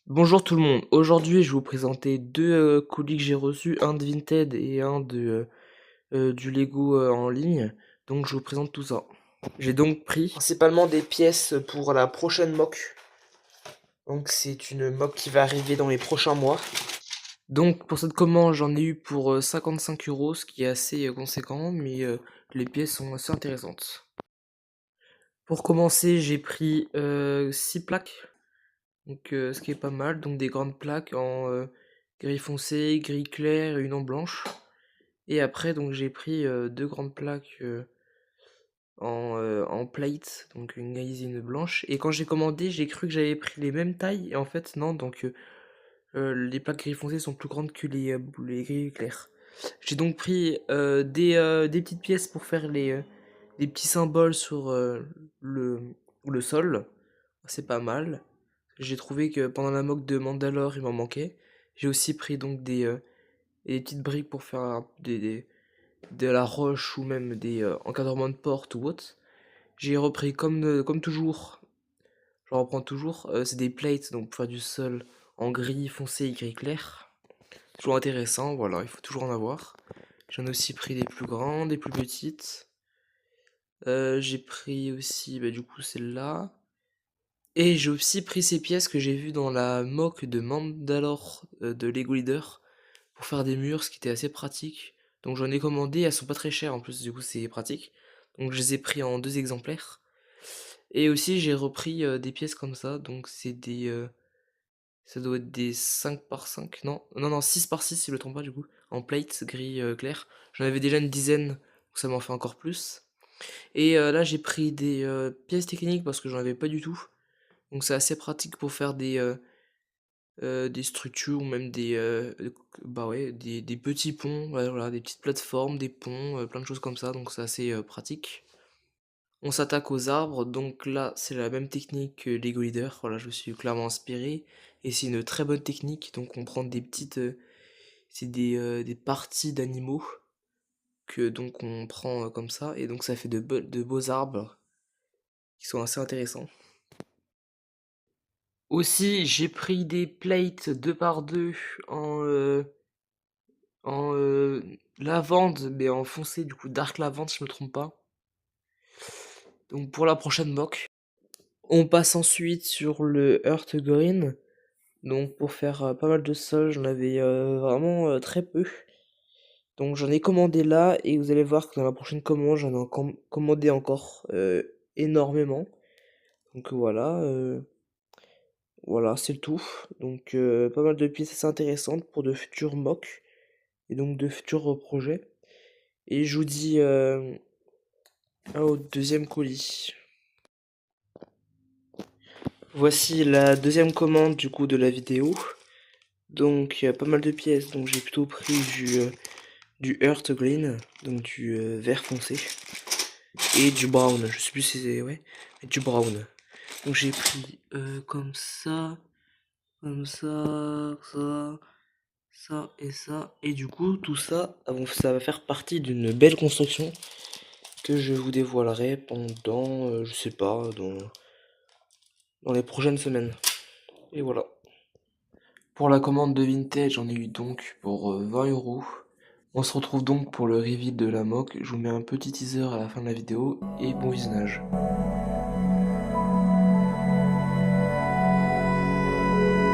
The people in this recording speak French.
Bonjour tout le monde, aujourd'hui je vais vous présenter deux colis que j'ai reçus, un de Vinted et un du Lego en ligne, donc je vous présente tout ça. J'ai donc pris principalement des pièces pour la prochaine mock, donc c'est une mock qui va arriver dans les prochains mois. Donc pour cette commande j'en ai eu pour 55 €, ce qui est assez conséquent, mais les pièces sont assez intéressantes. Pour commencer j'ai pris 6 plaques. Donc, ce qui est pas mal, donc des grandes plaques en gris foncé, gris clair et une en blanche. Et après, donc j'ai pris deux grandes plaques en plate, donc une grise et une blanche. Et quand j'ai commandé, j'ai cru que j'avais pris les mêmes tailles, et en fait, non, donc les plaques gris foncé sont plus grandes que les gris clairs. J'ai donc pris des petites pièces pour faire des petits symboles sur le, le sol. C'est pas mal. J'ai trouvé que pendant la mock de Mandalore, il m'en manquait. J'ai aussi pris donc des petites briques pour faire de la roche ou même des encadrements de porte ou autre. J'ai repris comme toujours, je reprends toujours, c'est des plates donc pour faire du sol en gris foncé et gris clair. Toujours intéressant, voilà, il faut toujours en avoir. J'en ai aussi pris des plus grandes, des plus petites. J'ai pris aussi du coup celle-là. Et j'ai aussi pris ces pièces que j'ai vues dans la mock de Mandalore de Lego Leader pour faire des murs, ce qui était assez pratique. Donc j'en ai commandé, elles sont pas très chères en plus, du coup c'est pratique. Donc je les ai pris en deux exemplaires. Et aussi j'ai repris des pièces comme ça, donc c'est ça doit être des 5 par 5 non, non, non, 6 par 6 si je me trompe pas du coup, en plate gris clair. J'en avais déjà une dizaine, donc ça m'en fait encore plus. Et là j'ai pris des pièces techniques parce que j'en avais pas du tout. Donc c'est assez pratique pour faire des structures ou même bah ouais, des petits ponts, ouais, voilà, des petites plateformes, des ponts, plein de choses comme ça, donc c'est assez pratique. On s'attaque aux arbres, donc là c'est la même technique que Lego Leader, voilà, je me suis clairement inspiré, et c'est une très bonne technique, donc on prend c'est des parties d'animaux, que donc on prend comme ça, et donc ça fait de beaux arbres, qui sont assez intéressants. Aussi, j'ai pris des plates 2 par 2 en, lavande, mais en foncé, du coup dark lavande si je me trompe pas. Donc pour la prochaine mock. On passe ensuite sur le Earth Green. Donc pour faire pas mal de sol, j'en avais vraiment très peu. Donc j'en ai commandé là et vous allez voir que dans la prochaine commande, j'en ai commandé encore énormément. Donc voilà, c'est le tout. Donc pas mal de pièces assez intéressantes pour de futurs mocks et donc de futurs projets. Et je vous dis au deuxième colis. Voici la deuxième commande du coup de la vidéo. Donc il y a pas mal de pièces, donc j'ai plutôt pris du Earth Green, donc du vert foncé, et du brown, je sais plus si c'est, ouais, mais du brown. Donc j'ai pris comme ça et ça, et du coup tout ça, ça va faire partie d'une belle construction que je vous dévoilerai pendant, je sais pas, dans les prochaines semaines. Et voilà. Pour la commande de Vintage, j'en ai eu donc pour 20 €. On se retrouve donc pour le reveal de la mock. Je vous mets un petit teaser à la fin de la vidéo et bon visionnage.